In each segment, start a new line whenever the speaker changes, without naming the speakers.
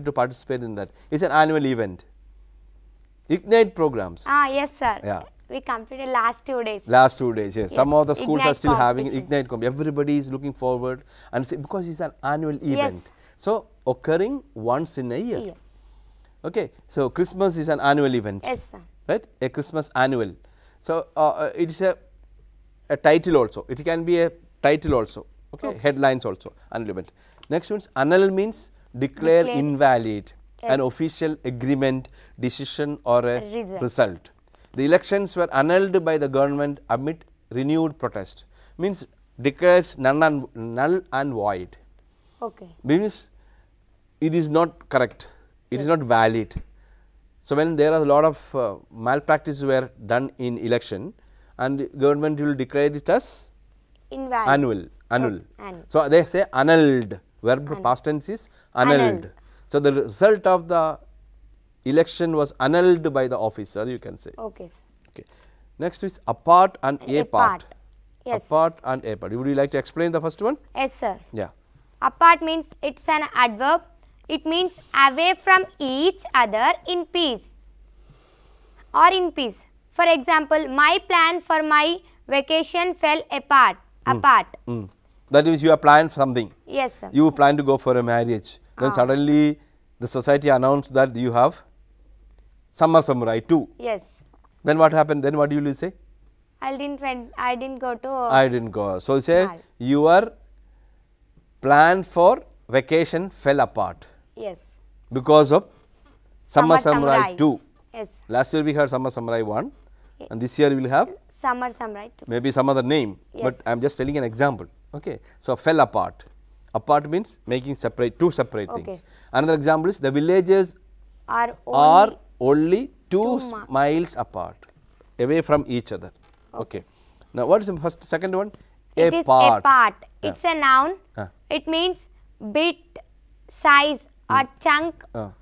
to participate in that. It's an annual event. Ignite programs.
Yes, sir.
Yeah.
We completed last 2 days.
Last 2 days, yes. Some of the schools
Ignite
are still having
competition.
Ignite competition. Everybody is looking forward, and because it's an annual event.
Yes.
So, occurring once in a year.
Yeah.
Okay. So, Christmas is an annual event.
Yes, sir.
Right? A Christmas annual. So, it is a title also. It can be a title also. Okay. Headlines also. Annual event. Next one is annul means declare invalid an official agreement, decision or a result. The elections were annulled by the government amid renewed protest. Means declares null and void.
Okay.
Means it is not correct. It is not valid. So, when there are a lot of malpractices were done in election, and government will declare it as
Invalid.
annual. So, they say annulled, verb past tense is annulled. So, the result of the election was annulled by the officer, you can say.
Okay.
Okay. Next is apart and a part.
Yes.
Apart and a part. Would you like to explain the first one?
Yes, sir.
Yeah.
Apart means it's an adverb. It means away from each other in peace or in peace. For example, my plan for my vacation fell apart.
That means you have planned something.
Yes, sir.
You plan to go for a marriage. Then suddenly the society announced that you have summer samurai too.
Yes.
Then what happened? Then what you will say?
I didn't go to.
I didn't go. So, say your plan for vacation fell apart.
Yes.
Because of Summer Samurai 2.
Yes.
Last year we had Summer Samurai 1 and this year we will have
Summer Samurai 2.
Maybe some other name, but I am just telling an example. Okay. So, fell apart. Apart means making separate, two separate things. Another example is the villages are only 2 miles apart, away from each other. Okay. Now, what is the second one?
It is a part. It's a noun. It means bit, size or chunk or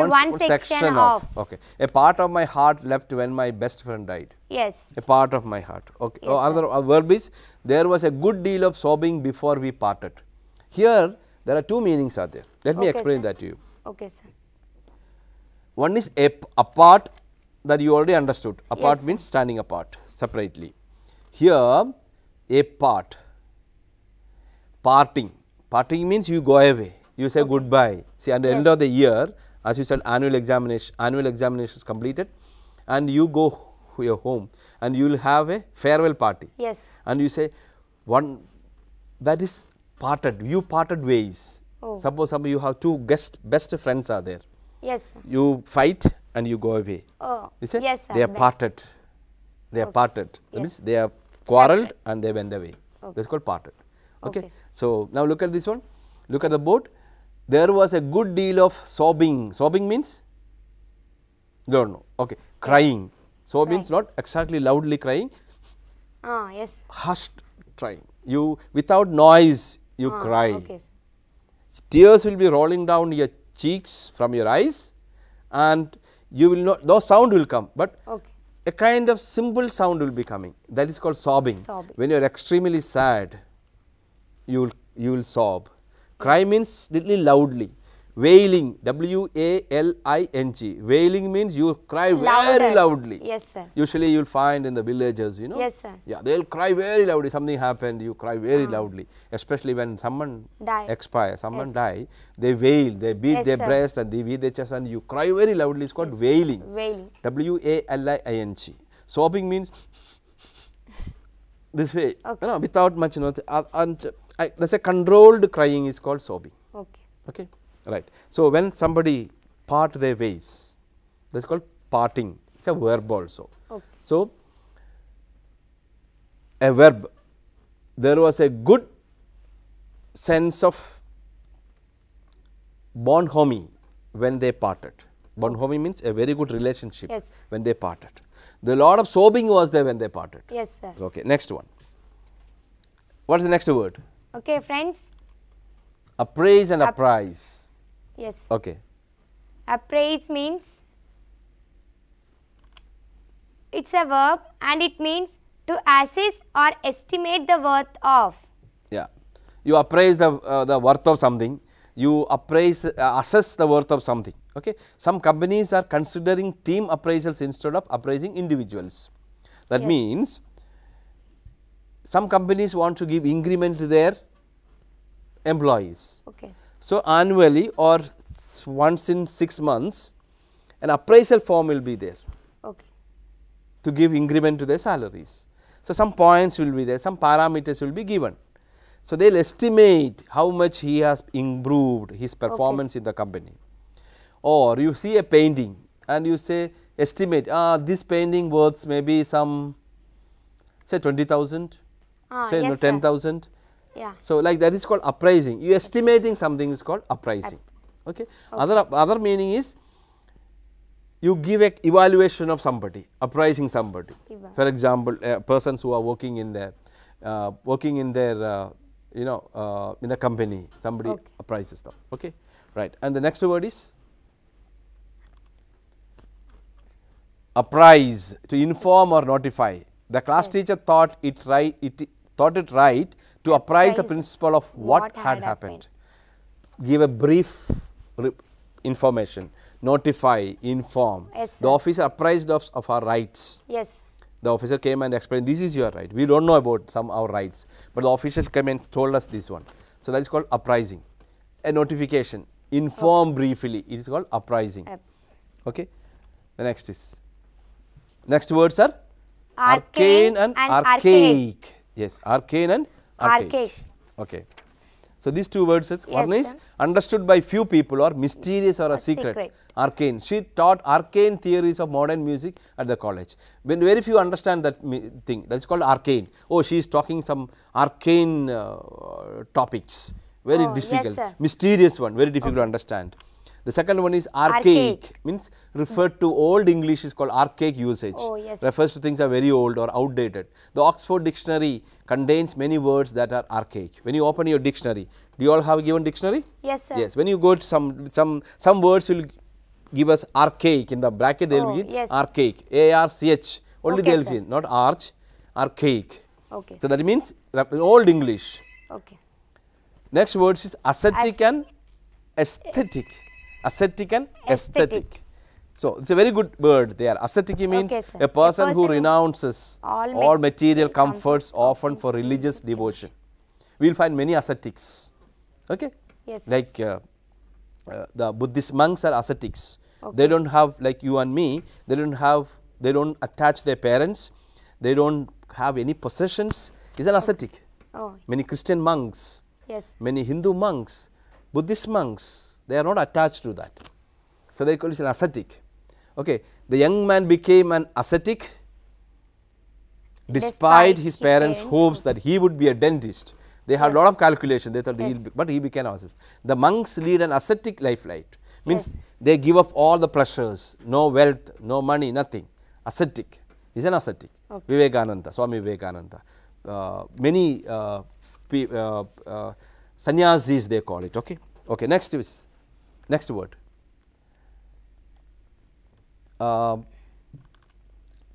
one section of.
Okay. A part of my heart left when my best friend died.
Yes.
A part of my heart. Okay.
Yes,
another verb is there was a good deal of sobbing before we parted. Here there are two meanings are there. Let me explain that to you.
Okay, sir.
One is apart, that you already understood. Apart means standing apart separately. Here a part, parting. Parting means you go away, you say goodbye. See, at the end of the year, as you said, annual examination is completed and you go your home and you will have a farewell party.
Yes.
And you say one that is parted, you parted ways. Suppose you have two best friends are there.
Yes, sir.
You fight and you go away. You say
yes, sir.
they are parted. They are parted. That means they have quarreled and they went away. That is called parted. Okay. So, now look at this one. Look at the board. There was a good deal of sobbing. Sobbing means? Don't know. Okay. Crying. So means not exactly loudly crying.
Yes.
Hushed crying. You without noise you cry.
Okay.
Tears will be rolling down your cheeks from your eyes and you will not, no sound will come, but a kind of simple sound will be coming, that is called sobbing. When you are extremely sad, you will sob. Cry means little loudly. Wailing, W-A-L-I-N-G, wailing means you cry very loudly.
Yes, sir.
Usually you will find in the villages, you know.
Yes, sir.
Yeah, they will cry very loudly, something happened, you cry very loudly, especially when someone expires, someone die, they wail, they beat their breast and they beat their chest and you cry very loudly, it is called wailing.
Wailing.
W-A-L-I-N-G. Sobbing means this way, you know, without much, you know, and that is a controlled crying is called sobbing. Okay. Right. So, when somebody part their ways, that is called parting, it is a verb also. So, a verb, there was a good sense of bonhomie when they parted. Bonhomie means a very good relationship when they parted. The lot of sobbing was there when they parted.
Yes, sir.
Okay. Next one. What is the next word?
Okay, friends.
Appraise and apprise.
Yes.
Okay.
Appraise means, it's a verb and it means to assess or estimate the worth of.
Yeah. You appraise the worth of something. you appraise, assess the worth of something. Okay. Some companies are considering team appraisals instead of appraising individuals. That
Yes.
means, some companies want to give increment to their employees.
Okay.
So, annually or once in 6 months, an appraisal form will be there
Okay.
to give increment to their salaries. So, some points will be there, some parameters will be given. So, they will estimate how much he has improved his performance in the company. Or you see a painting and you say estimate, this painting worth maybe some say 20,000, say
Yes, sir.
10,000.
Yeah.
So, like that is called appraising. You estimating something is called appraising. Okay. Other meaning is you give a evaluation of somebody, appraising somebody. For example, persons who are working in their in the company, somebody appraises them. Okay. Right. And the next word is apprise, to inform or notify. The class teacher thought it right to apprise the principal of what had happened. Give a brief information, notify, inform.
Yes,
The officer apprised of our rights.
Yes.
The officer came and explained, this is your right. We do not know about our rights, but the officer came and told us this one. So, that is called apprising. A notification, inform briefly, it is called apprising. Okay. The next words are arcane and archaic. Yes, arcane and archaic. Okay. So, these two words, one is
sir.
understood by few people or mysterious or a secret. Arcane. She taught arcane theories of modern music at the college. When very few understand that thing, that is called arcane. Oh, she is talking some arcane topics, very difficult, mysterious one, very difficult to understand. The second one is archaic, means referred to old English is called archaic usage, refers to things are very old or outdated. The Oxford Dictionary contains many words that are archaic. When you open your dictionary, do you all have a given dictionary?
Yes, sir.
Yes. When you go to some words will give us archaic, in the bracket they will give archaic, A-R-C-H, only they will give, not arch, archaic.
Okay.
So, that means old English.
Okay.
Next words is ascetic and aesthetic. Ascetic and aesthetic. So, it is a very good word there. Ascetic means a person who renounces all material comforts often for religious devotion. We will find many ascetics, okay?
Yes.
Like the Buddhist monks are ascetics. They do not have, like you and me, they do not attach their parents, they do not have any possessions. He is an ascetic. Many Christian monks, many Hindu monks, Buddhist monks, they are not attached to that. So, they call it an ascetic. Okay. The young man became an ascetic despite his parents' hopes that he would be a dentist. They had a lot of calculation, they thought but he became an ascetic. The monks lead an ascetic life, means they give up all the pleasures, no wealth, no money, nothing. Ascetic, he is an ascetic. Vivekananda, Swami Vivekananda, many sannyasis they call it. Okay. Okay. Next word,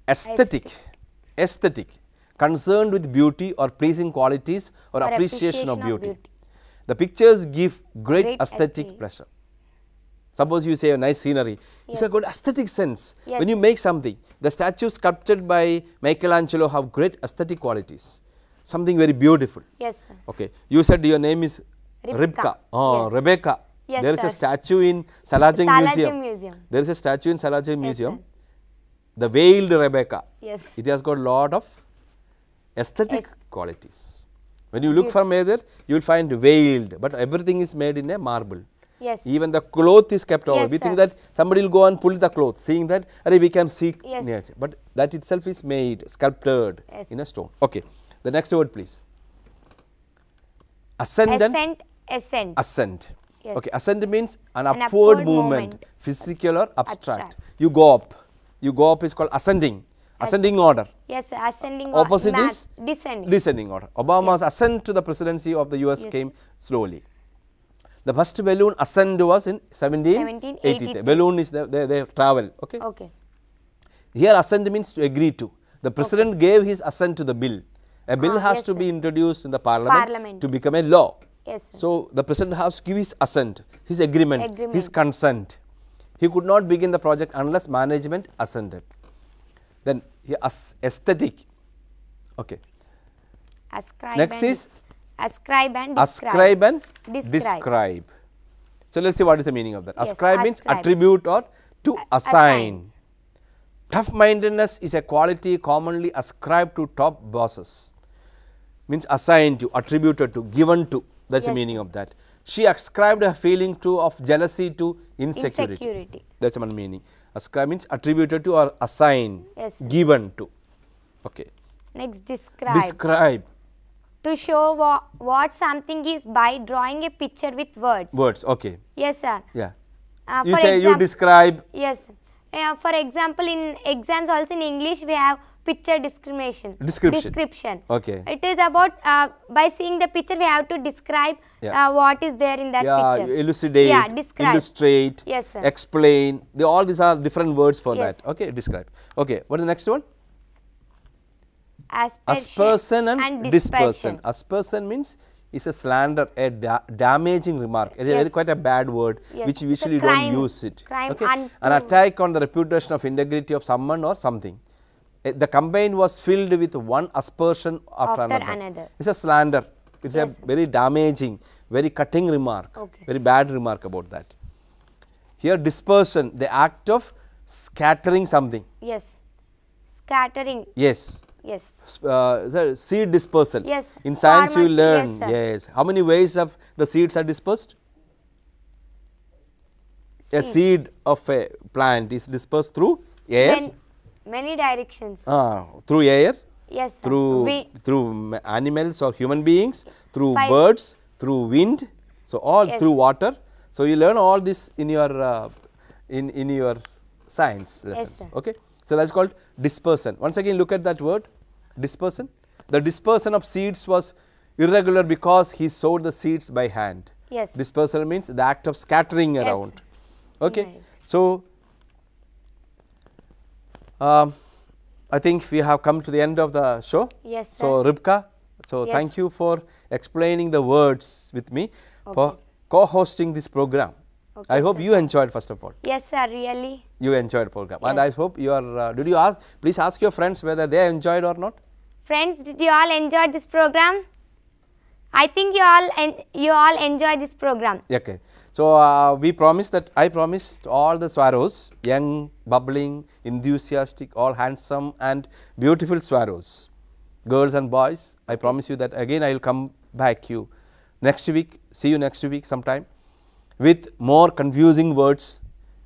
aesthetic, concerned with beauty or pleasing qualities or appreciation of beauty. The pictures give great aesthetic pleasure. Suppose you say a nice scenery, it is a good aesthetic sense. When you make something, the statue sculpted by Michelangelo have great aesthetic qualities, something very beautiful.
Yes, sir.
Okay. You said your name is Ribka. Rebecca.
Yes,
there is a statue in Salajing
Museum.
There is a statue in Salajing Museum. The veiled Rebecca.
Yes.
It has got lot of aesthetic qualities. When you look from there, you will find veiled, but everything is made in a marble.
Yes.
Even the cloth is kept over. We think that somebody will go and pull the cloth, seeing that we can see near it. But that itself is made, sculpted in a stone. Okay. The next word, please. Ascend. Ascent.
Yes.
Okay. Ascent means an upward movement, physical or abstract. You go up. You go up is called ascending. Ascending order.
Yes, ascending order.
Opposite is
descending
order. Obama's ascent to the presidency of the US came slowly. The first balloon ascent was in 1783. Balloon is they travel. Okay.
Okay.
Here assent means to agree to. The president gave his assent to the bill. A bill has to be introduced in the parliament to become a law.
Yes, sir.
So, the president has to give his assent, his agreement, his consent. He could not begin the project unless management assented. Then aesthetic. Okay.
Ascribe
Next
and
is
ascribe and
ascribe and
Describe.
describe. So, let us see what is the meaning of that.
Yes,
Ascribe means
ascribe.
attribute or to
assign.
assign. Tough-mindedness is a quality commonly ascribed to top bosses. Means assigned to, attributed to, given to. That is the
Yes,
meaning of that. She ascribed a feeling to of jealousy to insecurity.
Insecurity.
That is one meaning. Ascribe means attributed to or assigned,
Yes, sir.
given to. Okay.
Next, describe.
Describe.
To show what something is by drawing a picture with words.
Words. Okay.
Yes, sir.
Yeah.
For
You say you
exam-
describe.
Yes. For example, in exams also in English we have picture discrimination.
Description. Okay.
It is about by seeing the picture we have to describe what is there in that picture.
Elucidate,
Yeah, describe.
illustrate,
Yes, sir.
explain. All these are different words for
Yes.
that. Okay, describe. Okay, what is the next one?
Aspersion
Aspersion and dispersion.
dispersion.
Aspersion means is a slander, a damaging remark. It is
Yes.
quite a bad word,
Yes.
which
It's a
usually
crime.
don't use it.
Crime
Okay, an
unproved.
attack on the reputation of integrity of someone or something. The campaign was filled with one aspersion after another. It's a slander. It's
Yes.
a very damaging, very cutting remark.
Okay.
Very bad remark about that. Here, dispersion, the act of scattering something.
Yes. Scattering.
Yes.
Yes.
The seed dispersal.
Yes.
In science you
Farmers,
learn.
yes, sir.
Yes. How many ways of the seeds are dispersed? A seed of a plant is dispersed through air.
Many directions.
Through air.
Yes. Sir.
Through animals or human beings. Through
By-
birds. Through wind. So all
Yes.
through water. So you learn all this in your in your science lessons.
sir.
Okay. So that is called dispersion. Once again look at that word, dispersion. The dispersion of seeds was irregular because he sowed the seeds by hand.
Yes.
Dispersal means the act of scattering around. Okay.
Right.
So I think we have come to the end of the show.
Yes, sir.
So Ribka, so
Yes.
thank you for explaining the words with me, for co-hosting this program.
Okay,
I hope
sir.
you enjoyed first of all.
Yes, sir. Really.
You enjoyed program, and
Yes.
I hope you are. Did you ask? Please ask your friends whether they enjoyed or not.
Friends, did you all enjoy this program? I think you all enjoyed this program.
Okay. So we promised that I promised all the swallows, young, bubbling, enthusiastic, all handsome and beautiful swallows, girls and boys. I promise you that again I will come back you next week. See you next week sometime with more confusing words.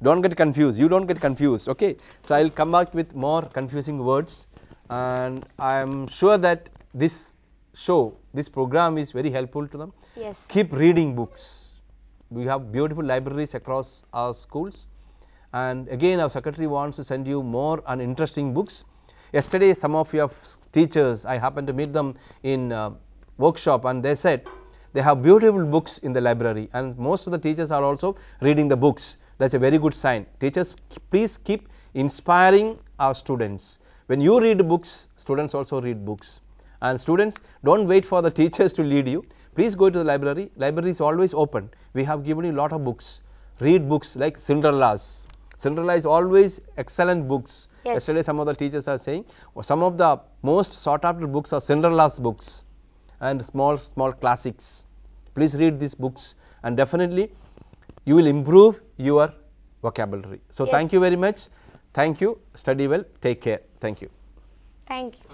Don't get confused. You don't get confused. Okay. So I will come back with more confusing words, and I am sure that this show, this program is very helpful to them.
Yes.
Keep reading books. We have beautiful libraries across our schools, and again our secretary wants to send you more and interesting books. Yesterday some of your teachers, I happened to meet them in workshop, and they said they have beautiful books in the library, and most of the teachers are also reading the books. That is a very good sign. Teachers, please keep inspiring our students. When you read books, students also read books, and students, don't wait for the teachers to lead you. Please go to the library. Library is always open. We have given you a lot of books. Read books like Cinderella's. Cinderella is always excellent books.
Yes.
Yesterday some of the teachers are saying some of the most sought after books are Cinderella's books and small classics. Please read these books, and definitely you will improve your vocabulary. So
Yes.
thank you very much. Thank you. Study well. Take care. Thank you.
Thank you.